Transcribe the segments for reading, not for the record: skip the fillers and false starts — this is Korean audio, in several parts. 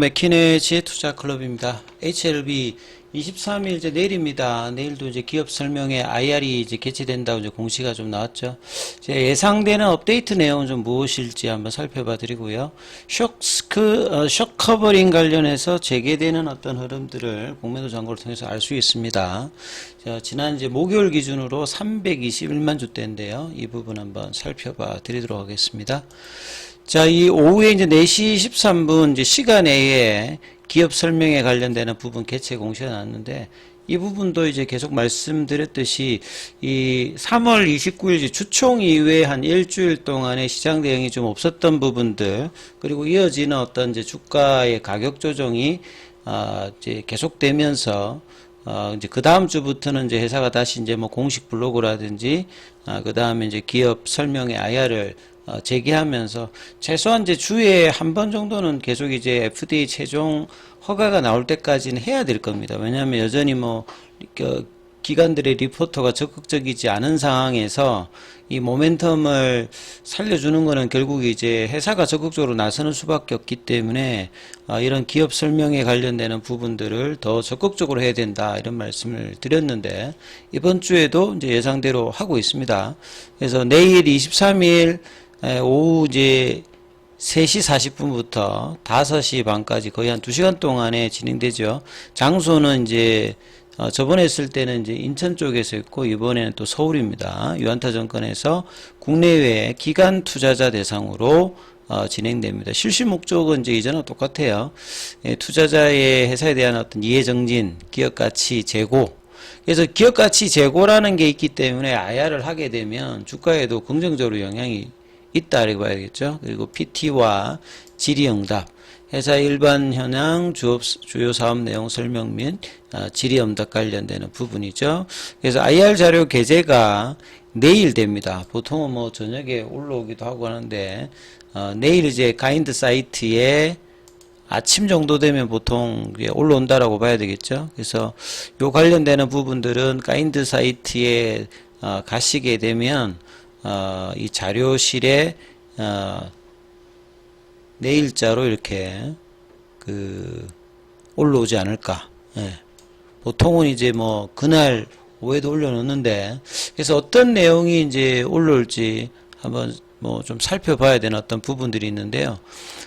맥키네 지혜투자클럽입니다. HLB 23일 이제 내일입니다. 내일도 이제 기업 설명회 IR이 이제 개최된다고 이제 공시가 좀 나왔죠. 이제 예상되는 업데이트 내용은 좀 무엇일지 한번 살펴봐 드리고요. 쇼 커버링 관련해서 재개되는 어떤 흐름들을 공매도 잔고를 통해서 알 수 있습니다. 자, 지난 이제 목요일 기준으로 321만 주대인데요. 이 부분 한번 살펴봐 드리도록 하겠습니다. 자, 이 오후에 이제 4시 13분 이제 시간에 기업 설명에 관련되는 부분 개최 공시가 나왔는데, 이 부분도 이제 계속 말씀드렸듯이 이 3월 29일 주총 이후에 한 일주일 동안의 시장 대응이 좀 없었던 부분들, 그리고 이어지는 어떤 이제 주가의 가격 조정이 이제 계속되면서 이제 그 다음 주부터는 이제 회사가 다시 이제 뭐 공식 블로그라든지 그 다음에 이제 기업 설명회 IR을 제기하면서 최소한 이제 주에 한 번 정도는 계속 이제 FDA 최종 허가가 나올 때까지는 해야 될 겁니다. 왜냐하면 여전히 뭐 기관들의 리포터가 적극적이지 않은 상황에서 이 모멘텀을 살려주는 거는 결국 이제 회사가 적극적으로 나서는 수밖에 없기 때문에 이런 기업 설명에 관련되는 부분들을 더 적극적으로 해야 된다, 이런 말씀을 드렸는데, 이번 주에도 이제 예상대로 하고 있습니다. 그래서 내일 23일 오후 이제 3시 40분부터 5시 반까지 거의 한 2시간 동안에 진행되죠. 장소는 이제 저번에 했을 때는 이제 인천 쪽에서 있고, 이번에는 또 서울입니다. 유한타증권에서 국내외 기관 투자자 대상으로 진행됩니다. 실시 목적은 이제 이전과 똑같아요. 투자자의 회사에 대한 어떤 이해 정진, 기업 가치 제고. 그래서 기업 가치 제고라는 게 있기 때문에 IR을 하게 되면 주가에도 긍정적으로 영향이 있다, 이렇게 봐야겠죠. 그리고 PT와 질의응답, 회사의 일반 현황, 주요 사업 내용 설명 및 질의응답 관련되는 부분이죠. 그래서 IR 자료 게재가 내일 됩니다. 보통은 뭐 저녁에 올라오기도 하고 하는데, 내일 이제 가이드 사이트에 아침 정도 되면 보통 올라온다라고 봐야 되겠죠. 그래서 요 관련되는 부분들은 가이드 사이트에 가시게 되면 이 자료실에 내일자로 이렇게 올라오지 않을까. 예. 보통은 이제 뭐 그날 오후에도 올려놓는데, 그래서 어떤 내용이 이제 올라올지 한번 뭐 좀 살펴봐야 되는 어떤 부분들이 있는데요.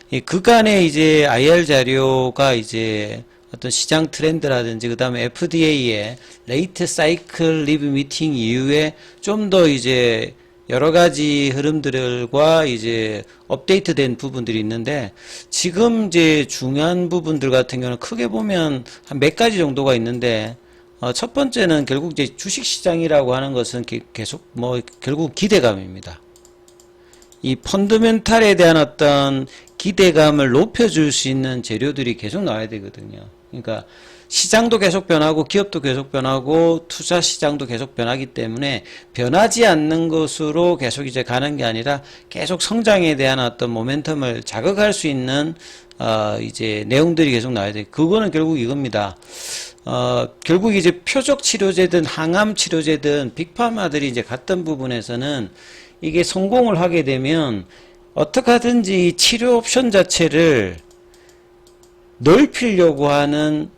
이 그간의 이제 IR 자료가 이제 어떤 시장 트렌드라든지, 그 다음에 FDA의 레이트 사이클 리뷰 미팅 이후에 좀 더 이제 여러 가지 흐름들과 이제 업데이트된 부분들이 있는데, 지금 이제 중요한 부분들 같은 경우는 크게 보면 한 몇 가지 정도가 있는데, 첫 번째는 결국 이제 주식 시장이라고 하는 것은 계속 뭐 결국 기대감입니다. 이 펀더멘탈에 대한 어떤 기대감을 높여줄 수 있는 재료들이 계속 나와야 되거든요. 그러니까 시장도 계속 변하고 기업도 계속 변하고 투자 시장도 계속 변하기 때문에 변하지 않는 것으로 계속 이제 가는 게 아니라 계속 성장에 대한 어떤 모멘텀을 자극할 수 있는 이제 내용들이 계속 나와야 돼. 그거는 결국 이겁니다. 결국 이제 표적 치료제든 항암 치료제든 빅파마들이 이제 갔던 부분에서는 이게 성공을 하게 되면 어떻게 하든지 치료 옵션 자체를 넓히려고 하는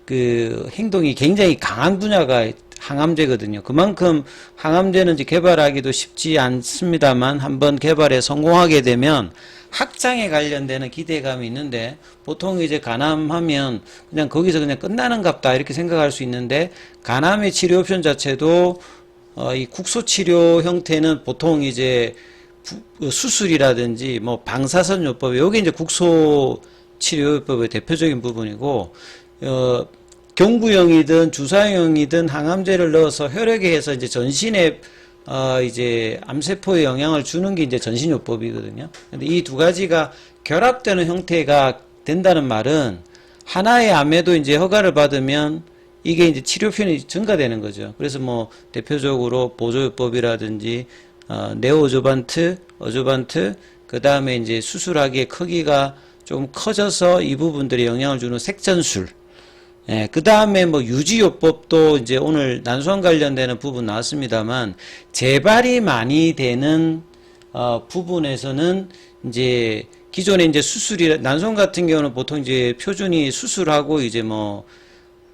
그 행동이 굉장히 강한 분야가 항암제거든요. 그만큼 항암제는 이제 개발하기도 쉽지 않습니다만, 한번 개발에 성공하게 되면 확장에 관련되는 기대감이 있는데, 보통 이제 간암하면 그냥 거기서 그냥 끝나는 갑다, 이렇게 생각할 수 있는데, 간암의 치료 옵션 자체도 이 국소 치료 형태는 보통 이제 수술이라든지 뭐 방사선요법, 요게 이제 국소 치료요법의 대표적인 부분이고, 경구형이든 주사형이든 항암제를 넣어서 혈액에 해서 이제 전신에 이제 암세포에 영향을 주는 게 이제 전신요법이거든요. 근데 이 두 가지가 결합되는 형태가 된다는 말은 하나의 암에도 이제 허가를 받으면 이게 이제 치료편이 증가되는 거죠. 그래서 뭐 대표적으로 보조요법이라든지 네오조반트, 어조반트, 그 다음에 이제 수술하기에 크기가 좀 커져서 이 부분들이 영향을 주는 색전술, 예, 그 다음에 뭐 유지요법도 이제 오늘 난소암 관련되는 부분 나왔습니다만, 재발이 많이 되는 부분에서는 이제 기존에 이제 난소암 같은 경우는 보통 이제 표준이 수술하고 이제 뭐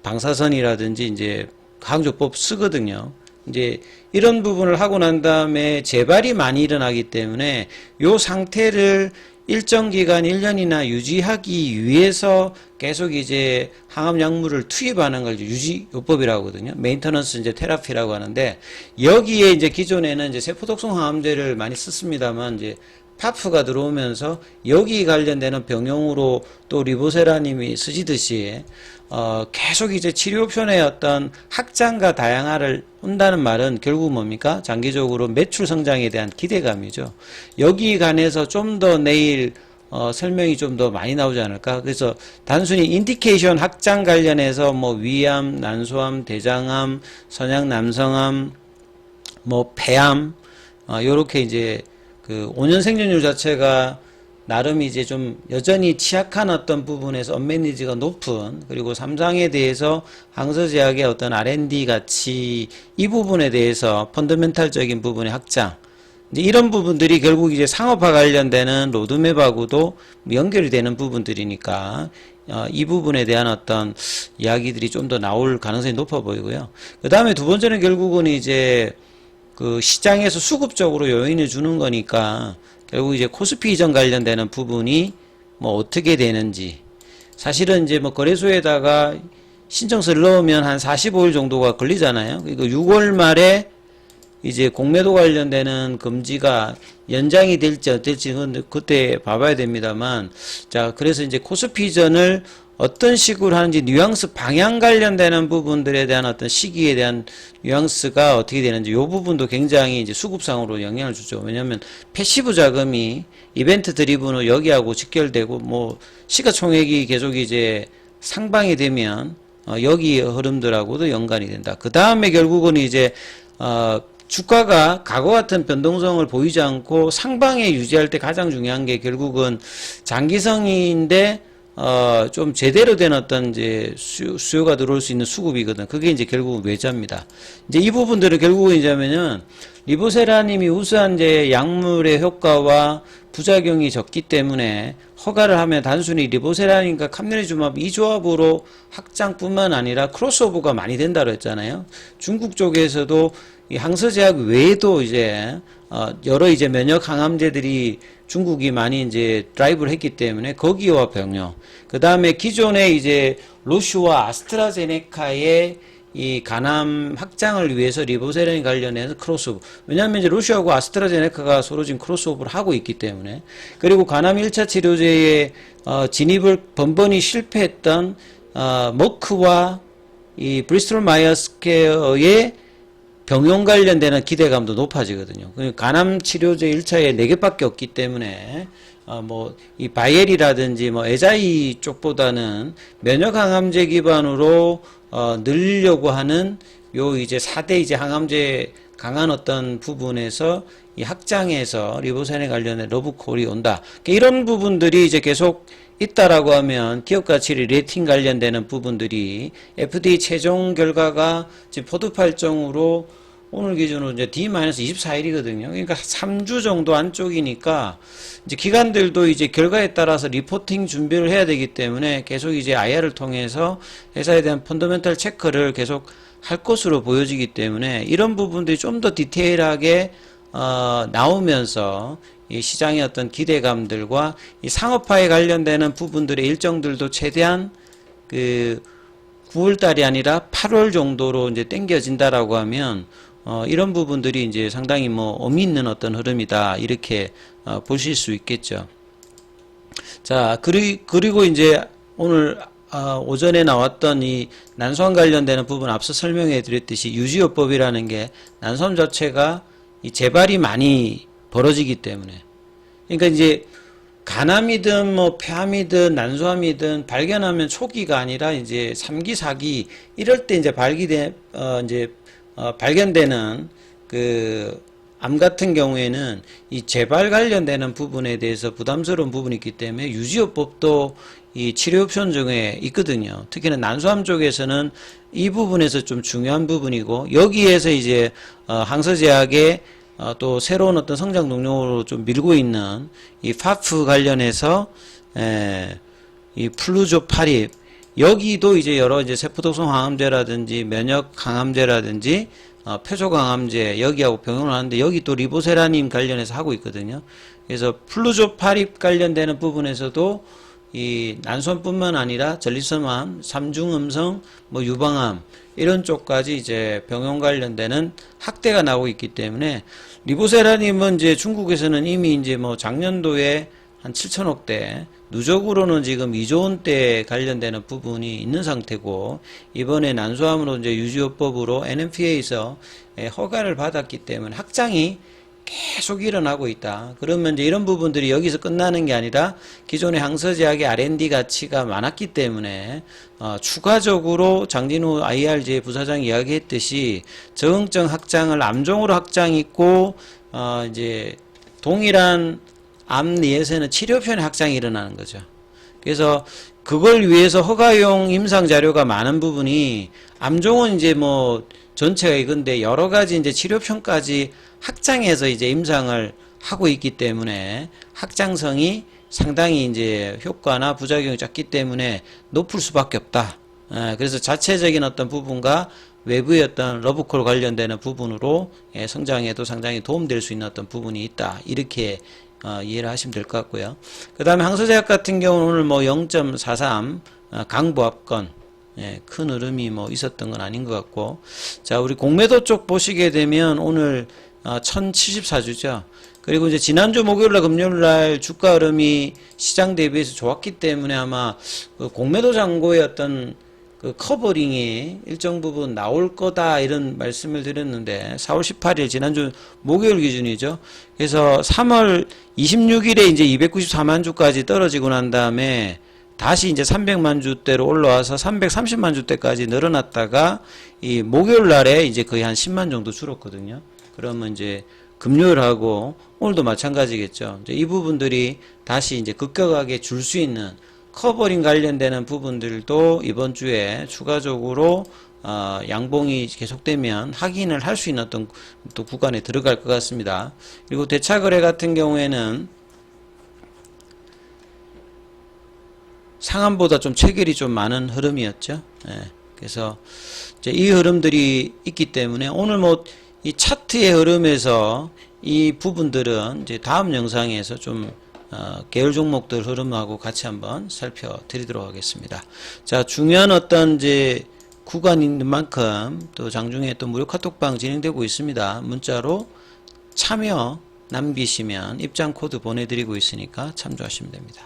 방사선이라든지 이제 항조법 쓰거든요. 이제 이런 부분을 하고 난 다음에 재발이 많이 일어나기 때문에 요 상태를 일정 기간 1년이나 유지하기 위해서 계속 이제 항암 약물을 투입하는 걸 유지요법이라고 하거든요. 메인터넌스 이제 테라피라고 하는데, 여기에 이제 기존에는 이제 세포독성 항암제를 많이 썼습니다만, 이제 파프가 들어오면서 여기 관련되는 병용으로 또 리보세라님이 쓰시듯이 계속 이제 치료 옵션의 어떤 확장과 다양화를 한다는 말은 결국 뭡니까? 장기적으로 매출 성장에 대한 기대감이죠. 여기 관해서 좀 더 내일 설명이 좀 더 많이 나오지 않을까? 그래서 단순히 인디케이션 확장 관련해서 뭐 위암, 난소암, 대장암, 선양 남성암, 뭐 폐암, 요렇게 이제 그 5년 생존율 자체가 나름 이제 좀 여전히 취약한 어떤 부분에서 언매니지가 높은, 그리고 삼상에 대해서 항서제약의 어떤 R&D 가치, 이 부분에 대해서 펀더멘탈적인 부분의 확장, 이제 이런 부분들이 결국 이제 상업화 관련되는 로드맵하고도 연결이 되는 부분들이니까 이 부분에 대한 어떤 이야기들이 좀 더 나올 가능성이 높아 보이고요. 그 다음에 두 번째는 결국은 이제 그 시장에서 수급적으로 요인을 주는 거니까 결국 이제 코스피 이전 관련되는 부분이 뭐 어떻게 되는지, 사실은 이제 뭐 거래소에다가 신청서를 넣으면 한 45일 정도가 걸리잖아요. 그리고 6월 말에 이제 공매도 관련되는 금지가 연장이 될지 어떨지 그때 봐봐야 됩니다만, 자, 그래서 이제 코스피 이전을 어떤 식으로 하는지 뉘앙스 방향 관련되는 부분들에 대한 어떤 시기에 대한 뉘앙스가 어떻게 되는지, 이 부분도 굉장히 이제 수급상으로 영향을 주죠. 왜냐하면 패시브 자금이 이벤트 드리븐으로 여기하고 직결되고 뭐 시가총액이 계속 이제 상방이 되면 여기 흐름들하고도 연관이 된다. 그 다음에 결국은 이제 주가가 과거 같은 변동성을 보이지 않고 상방에 유지할 때 가장 중요한 게 결국은 장기성인데 좀 제대로 된 어떤 이제 수요가 들어올 수 있는 수급이거든. 그게 이제 결국은 외자입니다. 이제 이 부분들은 결국은 이제면은 리보세라님이 우수한 이제 약물의 효과와 부작용이 적기 때문에 허가를 하면 단순히 리보세라님과 캄네리주마브 이 조합으로 확장뿐만 아니라 크로스오버가 많이 된다고 했잖아요. 중국 쪽에서도 이 항서제약 외에도 이제 여러 이제 면역 항암제들이 중국이 많이 이제 드라이브를 했기 때문에 거기와 병역, 그 다음에 기존에 이제 로슈와 아스트라제네카의 이 간암 확장을 위해서 리보세라인 관련해서 크로스오버, 왜냐하면 이제 로슈하고 아스트라제네카가 서로 지금 크로스오버를 하고 있기 때문에, 그리고 간암 1차 치료제의 진입을 번번이 실패했던 머크와 이 브리스톨 마이어스 케어의 병용 관련되는 기대감도 높아지거든요. 간암 치료제 1차에 4개밖에 없기 때문에 뭐 이 바이엘이라든지 뭐 에자이 쪽보다는 면역 항암제 기반으로 늘리려고 하는 요 이제 4대 이제 항암제 강한 어떤 부분에서 이 확장해서 리보세라인 관련된 러브콜이 온다. 이런 부분들이 이제 계속 있다라고 하면 기업 가치 레이팅 관련되는 부분들이 FDA 최종 결과가 지금 포드8정으로 오늘 기준으로 이제 D-24일이거든요. 그러니까 3주 정도 안쪽이니까 이제 기관들도 이제 결과에 따라서 리포팅 준비를 해야 되기 때문에 계속 이제 IR을 통해서 회사에 대한 펀더멘탈 체크를 계속 할 것으로 보여지기 때문에 이런 부분들이 좀 더 디테일하게 나오면서 이 시장의 어떤 기대감들과 이 상업화에 관련되는 부분들의 일정들도 최대한 그 9월달이 아니라 8월 정도로 이제 당겨진다라고 하면 이런 부분들이 이제 상당히 뭐 의미 있는 어떤 흐름이다, 이렇게 보실 수 있겠죠. 자, 그리고 이제 오늘 오전에 나왔던 이 난소암 관련되는 부분 앞서 설명해 드렸듯이 유지요법이라는 게 난소암 자체가 이 재발이 많이 벌어지기 때문에, 그러니까 이제 간암이든 뭐 폐암이든 난소암이든 발견하면 초기가 아니라 이제 3기, 4기 이럴 때 이제 발견되는 그 암 같은 경우에는 이 재발 관련되는 부분에 대해서 부담스러운 부분이 있기 때문에 유지요법도 이 치료 옵션 중에 있거든요. 특히나 난소암 쪽에서는 이 부분에서 좀 중요한 부분이고, 여기에서 이제 항서제약의 또 새로운 어떤 성장 동력으로 좀 밀고 있는 이 파프 관련해서 이 플루조 파립 여기도 이제 여러 이제 세포독성 항암제라든지 면역 항암제라든지 표적 항암제 여기하고 병용을 하는데 여기 또 리보세라님 관련해서 하고 있거든요. 그래서 플루조 파립 관련되는 부분에서도 이 난소암뿐만 아니라 전립선암, 삼중음성, 뭐 유방암 이런 쪽까지 이제 병용 관련되는 학대가 나오고 있기 때문에 리보세라님은 이제 중국에서는 이미 이제 뭐 작년도에 한 7천억 대, 누적으로는 지금 2조 원대 관련되는 부분이 있는 상태고 이번에 난소암으로 이제 유지요법으로 NMPA에서 허가를 받았기 때문에 확장이 계속 일어나고 있다. 그러면 이제 이런 부분들이 여기서 끝나는 게 아니라 기존의 항서제약의 R&D 가치가 많았기 때문에 추가적으로 장진우 IRJ 부사장이 이야기했듯이 적응증 확장을 암종으로 확장이 있고 이제 동일한 암 내에서는 치료편의 확장이 일어나는 거죠. 그래서 그걸 위해서 허가용 임상 자료가 많은 부분이 암종은 이제 뭐 전체가 이건데 여러 가지 이제 치료편까지 확장해서 이제 임상을 하고 있기 때문에 확장성이 상당히 이제 효과나 부작용이 작기 때문에 높을 수밖에 없다. 그래서 자체적인 어떤 부분과 외부의 어떤 러브콜 관련되는 부분으로 성장에도 상당히 도움될 수 있는 어떤 부분이 있다. 이렇게 이해를 하시면 될 것 같고요. 그 다음에 항소제약 같은 경우는 오늘 뭐 0.43 강보합권 큰 흐름이 뭐 있었던 건 아닌 것 같고, 자 우리 공매도 쪽 보시게 되면 오늘 1074주죠. 그리고 이제 지난주 목요일날 금요일날 주가 흐름이 시장 대비해서 좋았기 때문에 아마 그 공매도 잔고의 어떤 그 커버링이 일정 부분 나올 거다 이런 말씀을 드렸는데 4월 18일 지난주 목요일 기준이죠. 그래서 3월 26일에 이제 294만 주까지 떨어지고 난 다음에 다시 이제 300만 주대로 올라와서 330만 주대까지 늘어났다가 이 목요일 날에 이제 거의 한 10만 정도 줄었거든요. 그러면 이제 금요일하고 오늘도 마찬가지겠죠. 이제 이 부분들이 다시 이제 급격하게 줄 수 있는 커버링 관련되는 부분들도 이번 주에 추가적으로 양봉이 계속되면 확인을 할 수 있는 어떤 또 구간에 들어갈 것 같습니다. 그리고 대차거래 같은 경우에는 상한보다 좀 체결이 좀 많은 흐름이었죠. 그래서 이제 이 흐름들이 있기 때문에 오늘 뭐 이 차트의 흐름에서 이 부분들은 이제 다음 영상에서 좀 계열 종목들 흐름하고 같이 한번 살펴드리도록 하겠습니다. 자, 중요한 어떤 이제 구간이 있는 만큼 또 장중에 또 무료 카톡방 진행되고 있습니다. 문자로 참여 남기시면 입장 코드 보내드리고 있으니까 참조하시면 됩니다.